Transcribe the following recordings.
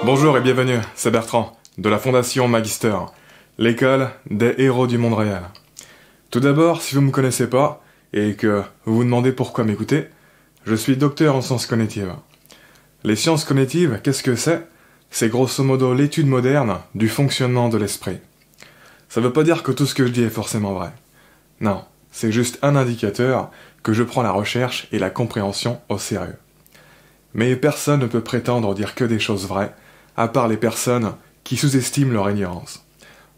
Bonjour et bienvenue, c'est Bertrand, de la Fondation Magister, l'école des héros du monde réel. Tout d'abord, si vous ne me connaissez pas, et que vous vous demandez pourquoi m'écouter, je suis docteur en sciences cognitives. Les sciences cognitives, qu'est-ce que c'est? C'est grosso modo l'étude moderne du fonctionnement de l'esprit. Ça veut pas dire que tout ce que je dis est forcément vrai. Non, c'est juste un indicateur que je prends la recherche et la compréhension au sérieux. Mais personne ne peut prétendre dire que des choses vraies, à part les personnes qui sous-estiment leur ignorance.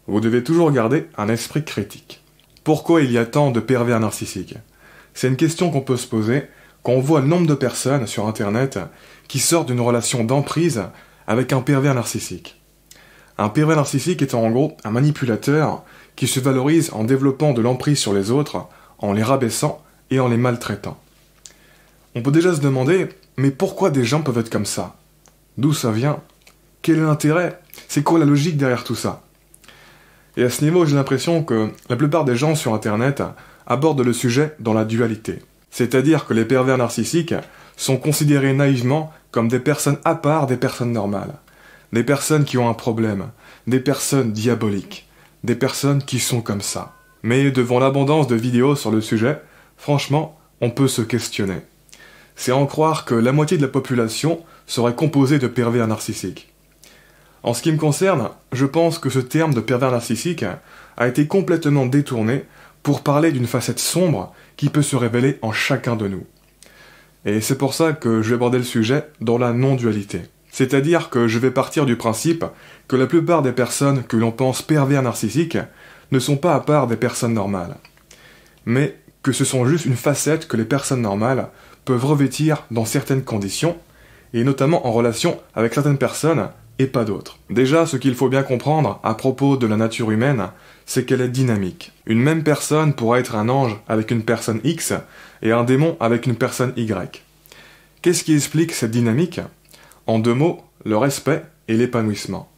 Vous devez toujours garder un esprit critique. Pourquoi il y a tant de pervers narcissiques? C'est une question qu'on peut se poser quand on voit le nombre de personnes sur Internet qui sortent d'une relation d'emprise avec un pervers narcissique. Un pervers narcissique étant en gros un manipulateur qui se valorise en développant de l'emprise sur les autres, en les rabaissant et en les maltraitant. On peut déjà se demander, mais pourquoi des gens peuvent être comme ça? D'où ça vient? Quel est l'intérêt? C'est quoi la logique derrière tout ça? Et à ce niveau, j'ai l'impression que la plupart des gens sur Internet abordent le sujet dans la dualité. C'est-à-dire que les pervers narcissiques sont considérés naïvement comme des personnes à part des personnes normales. Des personnes qui ont un problème, des personnes diaboliques, des personnes qui sont comme ça. Mais devant l'abondance de vidéos sur le sujet, franchement, on peut se questionner. C'est en croire que la moitié de la population serait composée de pervers narcissiques. En ce qui me concerne, je pense que ce terme de pervers narcissique a été complètement détourné pour parler d'une facette sombre qui peut se révéler en chacun de nous. Et c'est pour ça que je vais aborder le sujet dans la non-dualité. C'est-à-dire que je vais partir du principe que la plupart des personnes que l'on pense pervers narcissiques ne sont pas à part des personnes normales. Mais que ce sont juste une facette que les personnes normales peuvent revêtir dans certaines conditions, et notamment en relation avec certaines personnes et pas d'autres. Déjà, ce qu'il faut bien comprendre à propos de la nature humaine, c'est qu'elle est dynamique. Une même personne pourra être un ange avec une personne X et un démon avec une personne Y. Qu'est-ce qui explique cette dynamique? En deux mots, le respect et l'épanouissement.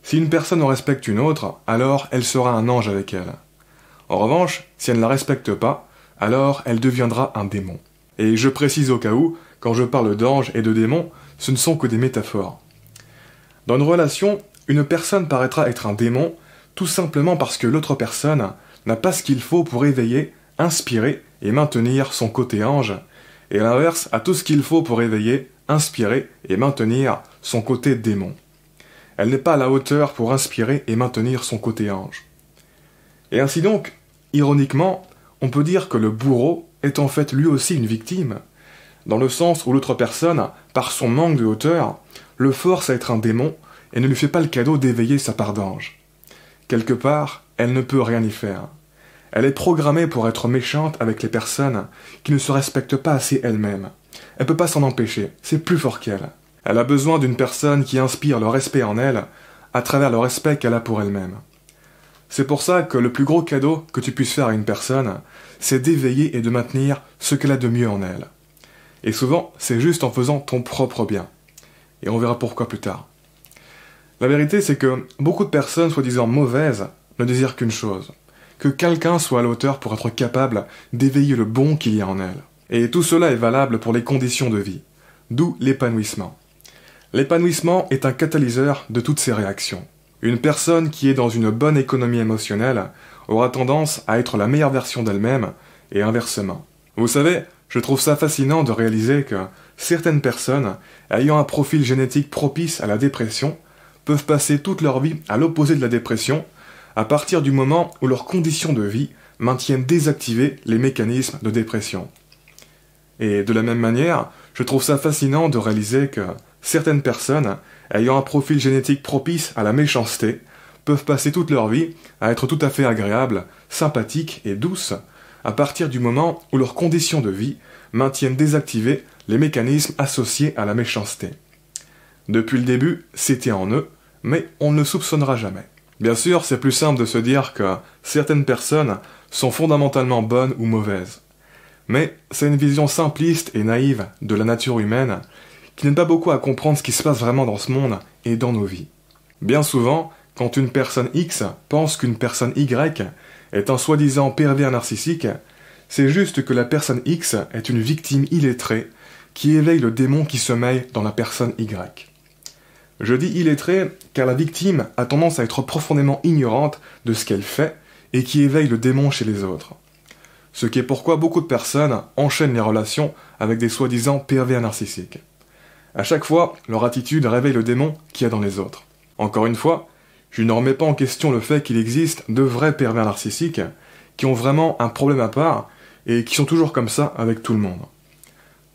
Si une personne en respecte une autre, alors elle sera un ange avec elle. En revanche, si elle ne la respecte pas, alors elle deviendra un démon. Et je précise au cas où, quand je parle d'ange et de démon, ce ne sont que des métaphores. Dans une relation, une personne paraîtra être un démon tout simplement parce que l'autre personne n'a pas ce qu'il faut pour éveiller, inspirer et maintenir son côté ange, et à l'inverse a tout ce qu'il faut pour éveiller, inspirer et maintenir son côté démon. Elle n'est pas à la hauteur pour inspirer et maintenir son côté ange. Et ainsi donc, ironiquement, on peut dire que le bourreau est en fait lui aussi une victime, dans le sens où l'autre personne, par son manque de hauteur, le force à être un démon et ne lui fait pas le cadeau d'éveiller sa part d'ange. Quelque part, elle ne peut rien y faire. Elle est programmée pour être méchante avec les personnes qui ne se respectent pas assez elles-mêmes. Elle peut pas s'en empêcher, c'est plus fort qu'elle. Elle a besoin d'une personne qui inspire le respect en elle, à travers le respect qu'elle a pour elle-même. C'est pour ça que le plus gros cadeau que tu puisses faire à une personne, c'est d'éveiller et de maintenir ce qu'elle a de mieux en elle. Et souvent, c'est juste en faisant ton propre bien. Et on verra pourquoi plus tard. La vérité, c'est que beaucoup de personnes soi-disant mauvaises ne désirent qu'une chose, que quelqu'un soit à la hauteur pour être capable d'éveiller le bon qu'il y a en elle. Et tout cela est valable pour les conditions de vie, d'où l'épanouissement. L'épanouissement est un catalyseur de toutes ces réactions. Une personne qui est dans une bonne économie émotionnelle aura tendance à être la meilleure version d'elle-même, et inversement. Vous savez, je trouve ça fascinant de réaliser que certaines personnes, ayant un profil génétique propice à la dépression, peuvent passer toute leur vie à l'opposé de la dépression, à partir du moment où leurs conditions de vie maintiennent désactivés les mécanismes de dépression. Et de la même manière, je trouve ça fascinant de réaliser que certaines personnes, ayant un profil génétique propice à la méchanceté, peuvent passer toute leur vie à être tout à fait agréables, sympathiques et douces, à partir du moment où leurs conditions de vie maintiennent désactivés les mécanismes associés à la méchanceté. Depuis le début, c'était en eux, mais on ne le soupçonnera jamais. Bien sûr, c'est plus simple de se dire que certaines personnes sont fondamentalement bonnes ou mauvaises. Mais c'est une vision simpliste et naïve de la nature humaine qui n'aide pas beaucoup à comprendre ce qui se passe vraiment dans ce monde et dans nos vies. Bien souvent, quand une personne X pense qu'une personne Y est un soi-disant pervers narcissique, c'est juste que la personne X est une victime illettrée qui éveille le démon qui sommeille dans la personne Y. Je dis illettrée car la victime a tendance à être profondément ignorante de ce qu'elle fait et qui éveille le démon chez les autres. Ce qui est pourquoi beaucoup de personnes enchaînent les relations avec des soi-disant pervers narcissiques. À chaque fois, leur attitude réveille le démon qu'il y a dans les autres. Encore une fois, je ne remets pas en question le fait qu'il existe de vrais pervers narcissiques qui ont vraiment un problème à part et qui sont toujours comme ça avec tout le monde.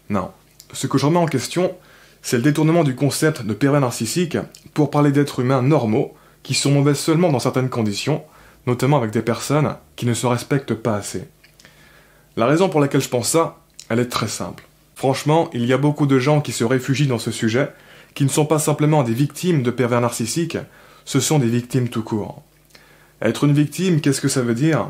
Non, ce que je remets en question, c'est le détournement du concept de pervers narcissique pour parler d'êtres humains normaux qui sont mauvais seulement dans certaines conditions, notamment avec des personnes qui ne se respectent pas assez. La raison pour laquelle je pense ça, elle est très simple. Franchement, il y a beaucoup de gens qui se réfugient dans ce sujet, qui ne sont pas simplement des victimes de pervers narcissiques, ce sont des victimes tout court. Être une victime, qu'est-ce que ça veut dire ?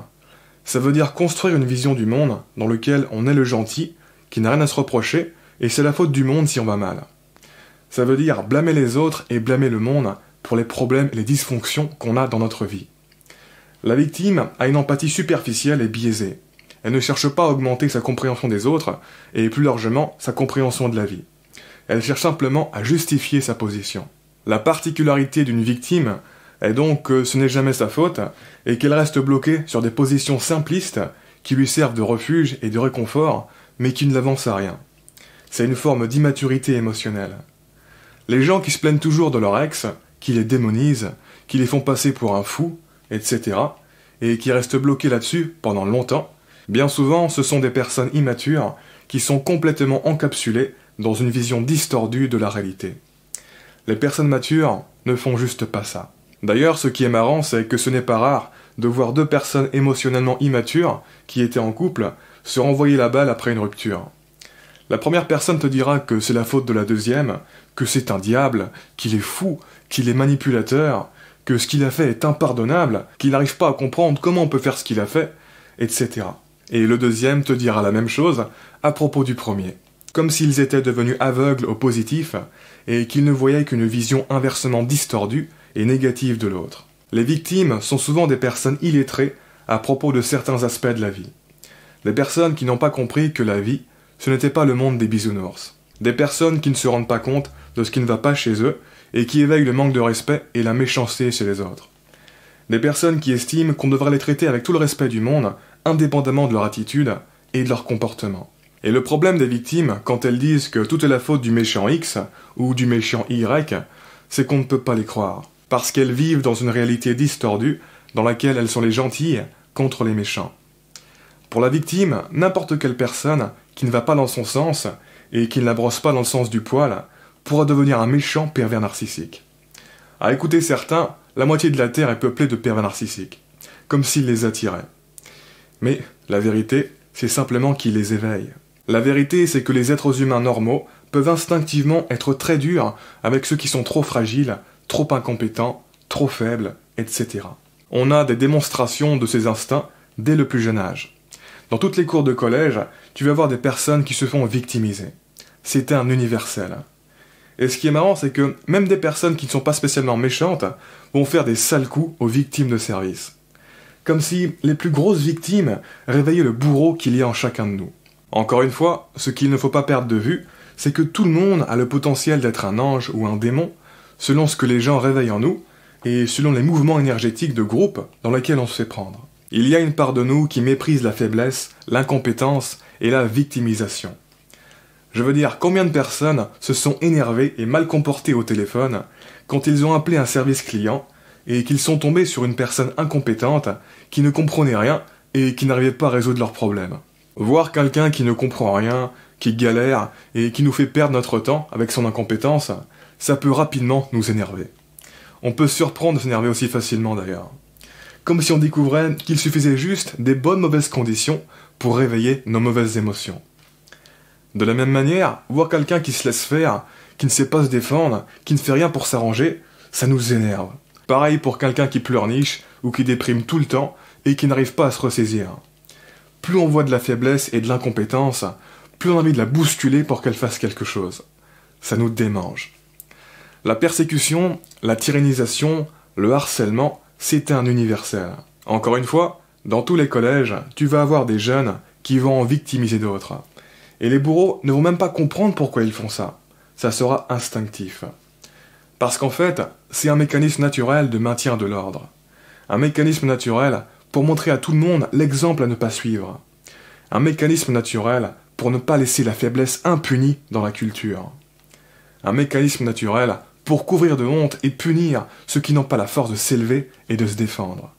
Ça veut dire construire une vision du monde dans lequel on est le gentil, qui n'a rien à se reprocher, et c'est la faute du monde si on va mal. Ça veut dire blâmer les autres et blâmer le monde pour les problèmes et les dysfonctions qu'on a dans notre vie. La victime a une empathie superficielle et biaisée. Elle ne cherche pas à augmenter sa compréhension des autres, et plus largement sa compréhension de la vie. Elle cherche simplement à justifier sa position. La particularité d'une victime est donc que ce n'est jamais sa faute, et qu'elle reste bloquée sur des positions simplistes qui lui servent de refuge et de réconfort, mais qui ne l'avancent à rien. C'est une forme d'immaturité émotionnelle. Les gens qui se plaignent toujours de leur ex, qui les démonisent, qui les font passer pour un fou, etc., et qui restent bloqués là-dessus pendant longtemps, bien souvent ce sont des personnes immatures qui sont complètement encapsulées dans une vision distordue de la réalité. Les personnes matures ne font juste pas ça. D'ailleurs, ce qui est marrant, c'est que ce n'est pas rare de voir deux personnes émotionnellement immatures, qui étaient en couple, se renvoyer la balle après une rupture. La première personne te dira que c'est la faute de la deuxième, que c'est un diable, qu'il est fou, qu'il est manipulateur, que ce qu'il a fait est impardonnable, qu'il n'arrive pas à comprendre comment on peut faire ce qu'il a fait, etc. Et le deuxième te dira la même chose à propos du premier. Comme s'ils étaient devenus aveugles au positif, et qu'ils ne voyaient qu'une vision inversement distordue et négative de l'autre. Les victimes sont souvent des personnes illettrées à propos de certains aspects de la vie. Des personnes qui n'ont pas compris que la vie, ce n'était pas le monde des bisounours. Des personnes qui ne se rendent pas compte de ce qui ne va pas chez eux et qui éveillent le manque de respect et la méchanceté chez les autres. Des personnes qui estiment qu'on devrait les traiter avec tout le respect du monde, indépendamment de leur attitude et de leur comportement. Et le problème des victimes, quand elles disent que tout est la faute du méchant X ou du méchant Y, c'est qu'on ne peut pas les croire. Parce qu'elles vivent dans une réalité distordue dans laquelle elles sont les gentilles contre les méchants. Pour la victime, n'importe quelle personne qui ne va pas dans son sens et qui ne la brosse pas dans le sens du poil pourra devenir un méchant pervers narcissique. À écouter certains, la moitié de la Terre est peuplée de pervers narcissiques, comme s'ils les attiraient. Mais la vérité, c'est simplement qu'ils les éveillent. La vérité, c'est que les êtres humains normaux peuvent instinctivement être très durs avec ceux qui sont trop fragiles, trop incompétents, trop faibles, etc. On a des démonstrations de ces instincts dès le plus jeune âge. Dans toutes les cours de collège, tu vas voir des personnes qui se font victimiser. C'est un universel. Et ce qui est marrant, c'est que même des personnes qui ne sont pas spécialement méchantes vont faire des sales coups aux victimes de service. Comme si les plus grosses victimes réveillaient le bourreau qu'il y a en chacun de nous. Encore une fois, ce qu'il ne faut pas perdre de vue, c'est que tout le monde a le potentiel d'être un ange ou un démon, selon ce que les gens réveillent en nous, et selon les mouvements énergétiques de groupe dans lesquels on se fait prendre. Il y a une part de nous qui méprise la faiblesse, l'incompétence et la victimisation. Je veux dire, combien de personnes se sont énervées et mal comportées au téléphone quand ils ont appelé un service client et qu'ils sont tombés sur une personne incompétente qui ne comprenait rien et qui n'arrivait pas à résoudre leurs problèmes. Voir quelqu'un qui ne comprend rien, qui galère et qui nous fait perdre notre temps avec son incompétence, ça peut rapidement nous énerver. On peut se surprendre de s'énerver aussi facilement d'ailleurs. Comme si on découvrait qu'il suffisait juste des bonnes mauvaises conditions pour réveiller nos mauvaises émotions. De la même manière, voir quelqu'un qui se laisse faire, qui ne sait pas se défendre, qui ne fait rien pour s'arranger, ça nous énerve. Pareil pour quelqu'un qui pleurniche ou qui déprime tout le temps et qui n'arrive pas à se ressaisir. Plus on voit de la faiblesse et de l'incompétence, plus on a envie de la bousculer pour qu'elle fasse quelque chose. Ça nous démange. La persécution, la tyrannisation, le harcèlement, c'est un universel. Encore une fois, dans tous les collèges, tu vas avoir des jeunes qui vont en victimiser d'autres. Et les bourreaux ne vont même pas comprendre pourquoi ils font ça. Ça sera instinctif. Parce qu'en fait, c'est un mécanisme naturel de maintien de l'ordre. Un mécanisme naturel pour montrer à tout le monde l'exemple à ne pas suivre. Un mécanisme naturel pour ne pas laisser la faiblesse impunie dans la culture. Un mécanisme naturel pour couvrir de honte et punir ceux qui n'ont pas la force de s'élever et de se défendre.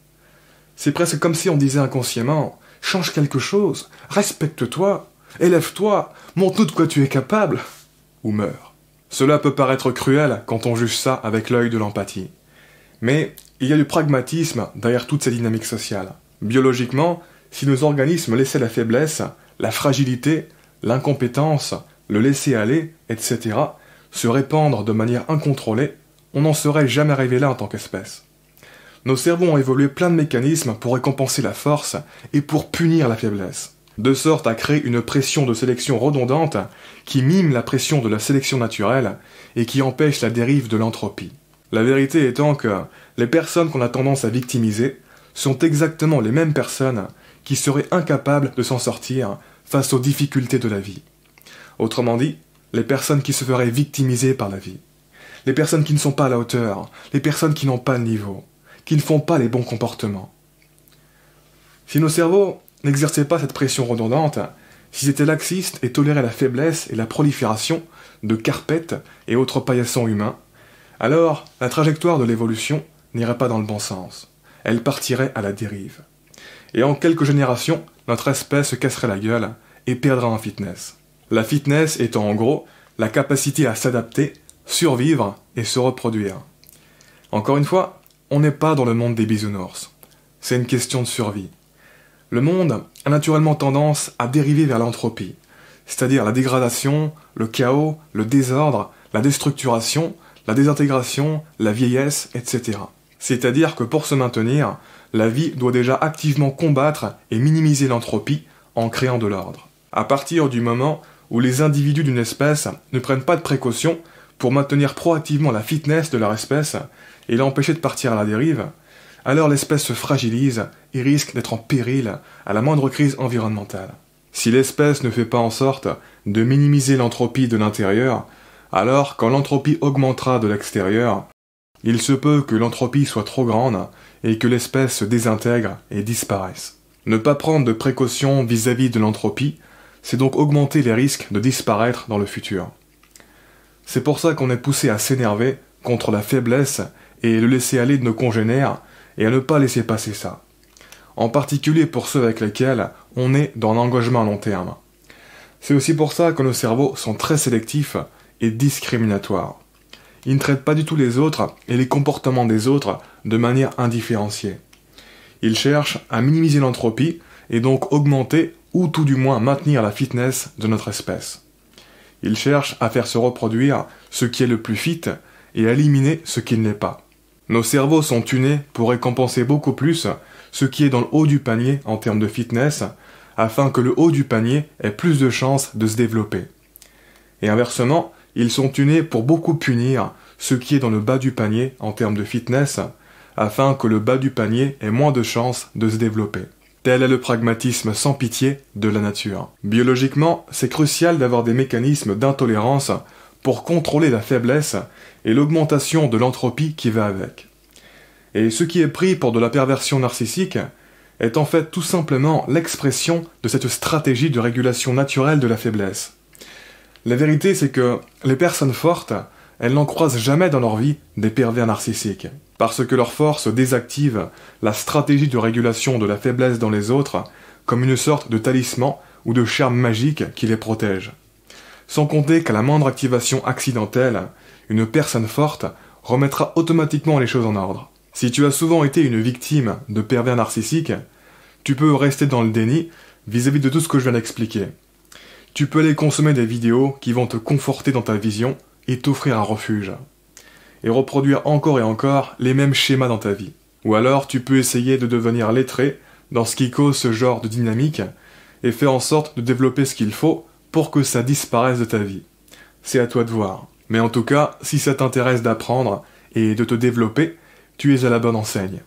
C'est presque comme si on disait inconsciemment « Change quelque chose, respecte-toi, élève-toi, montre-nous de quoi tu es capable, ou meurs ». Cela peut paraître cruel quand on juge ça avec l'œil de l'empathie. Mais il y a du pragmatisme derrière toutes ces dynamiques sociales. Biologiquement, si nos organismes laissaient la faiblesse, la fragilité, l'incompétence, le laisser-aller, etc., se répandre de manière incontrôlée, on n'en serait jamais arrivé là en tant qu'espèce. Nos cerveaux ont évolué plein de mécanismes pour récompenser la force et pour punir la faiblesse, de sorte à créer une pression de sélection redondante qui mime la pression de la sélection naturelle et qui empêche la dérive de l'entropie. La vérité étant que les personnes qu'on a tendance à victimiser sont exactement les mêmes personnes qui seraient incapables de s'en sortir face aux difficultés de la vie. Autrement dit, les personnes qui se feraient victimiser par la vie. Les personnes qui ne sont pas à la hauteur, les personnes qui n'ont pas le niveau, qui ne font pas les bons comportements. Si nos cerveaux n'exerçaient pas cette pression redondante, s'ils étaient laxistes et toléraient la faiblesse et la prolifération de carpettes et autres paillassons humains, alors la trajectoire de l'évolution n'irait pas dans le bon sens. Elle partirait à la dérive. Et en quelques générations, notre espèce se casserait la gueule et perdra en fitness. La fitness étant en gros la capacité à s'adapter, survivre et se reproduire. Encore une fois, on n'est pas dans le monde des bisounours. C'est une question de survie. Le monde a naturellement tendance à dériver vers l'entropie, c'est-à-dire la dégradation, le chaos, le désordre, la déstructuration, la désintégration, la vieillesse, etc. C'est-à-dire que pour se maintenir, la vie doit déjà activement combattre et minimiser l'entropie en créant de l'ordre. À partir du moment où les individus d'une espèce ne prennent pas de précautions pour maintenir proactivement la fitness de leur espèce et l'empêcher de partir à la dérive, alors l'espèce se fragilise et risque d'être en péril à la moindre crise environnementale. Si l'espèce ne fait pas en sorte de minimiser l'entropie de l'intérieur, alors quand l'entropie augmentera de l'extérieur, il se peut que l'entropie soit trop grande et que l'espèce se désintègre et disparaisse. Ne pas prendre de précautions vis-à-vis de l'entropie, c'est donc augmenter les risques de disparaître dans le futur. C'est pour ça qu'on est poussé à s'énerver contre la faiblesse et le laisser aller de nos congénères et à ne pas laisser passer ça. En particulier pour ceux avec lesquels on est dans l'engagement à long terme. C'est aussi pour ça que nos cerveaux sont très sélectifs et discriminatoires. Ils ne traitent pas du tout les autres et les comportements des autres de manière indifférenciée. Ils cherchent à minimiser l'entropie et donc augmenter ou tout du moins maintenir la fitness de notre espèce. Ils cherchent à faire se reproduire ce qui est le plus fit et à éliminer ce qui ne l'est pas. Nos cerveaux sont tunés pour récompenser beaucoup plus ce qui est dans le haut du panier en termes de fitness, afin que le haut du panier ait plus de chances de se développer. Et inversement, ils sont tunés pour beaucoup punir ce qui est dans le bas du panier en termes de fitness, afin que le bas du panier ait moins de chances de se développer. Tel est le pragmatisme sans pitié de la nature. Biologiquement, c'est crucial d'avoir des mécanismes d'intolérance pour contrôler la faiblesse et l'augmentation de l'entropie qui va avec. Et ce qui est pris pour de la perversion narcissique est en fait tout simplement l'expression de cette stratégie de régulation naturelle de la faiblesse. La vérité, c'est que les personnes fortes, elles n'en croisent jamais dans leur vie des pervers narcissiques, parce que leur force désactive la stratégie de régulation de la faiblesse dans les autres comme une sorte de talisman ou de charme magique qui les protège. Sans compter qu'à la moindre activation accidentelle, une personne forte remettra automatiquement les choses en ordre. Si tu as souvent été une victime de pervers narcissiques, tu peux rester dans le déni vis-à-vis de tout ce que je viens d'expliquer. Tu peux aller consommer des vidéos qui vont te conforter dans ta vision et t'offrir un refuge. Et reproduire encore et encore les mêmes schémas dans ta vie. Ou alors tu peux essayer de devenir lettré dans ce qui cause ce genre de dynamique et faire en sorte de développer ce qu'il faut pour que ça disparaisse de ta vie. C'est à toi de voir. Mais en tout cas, si ça t'intéresse d'apprendre et de te développer, tu es à la bonne enseigne.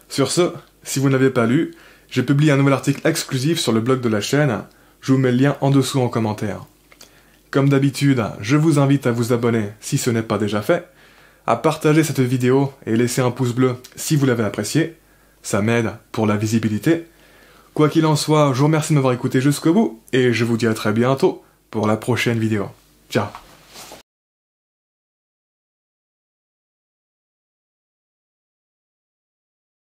Sur ce, si vous n'avez pas lu, j'ai publié un nouvel article exclusif sur le blog de la chaîne, je vous mets le lien en dessous en commentaire. Comme d'habitude, je vous invite à vous abonner si ce n'est pas déjà fait, à partager cette vidéo et laisser un pouce bleu si vous l'avez apprécié. Ça m'aide pour la visibilité. Quoi qu'il en soit, je vous remercie de m'avoir écouté jusqu'au bout et je vous dis à très bientôt pour la prochaine vidéo. Ciao.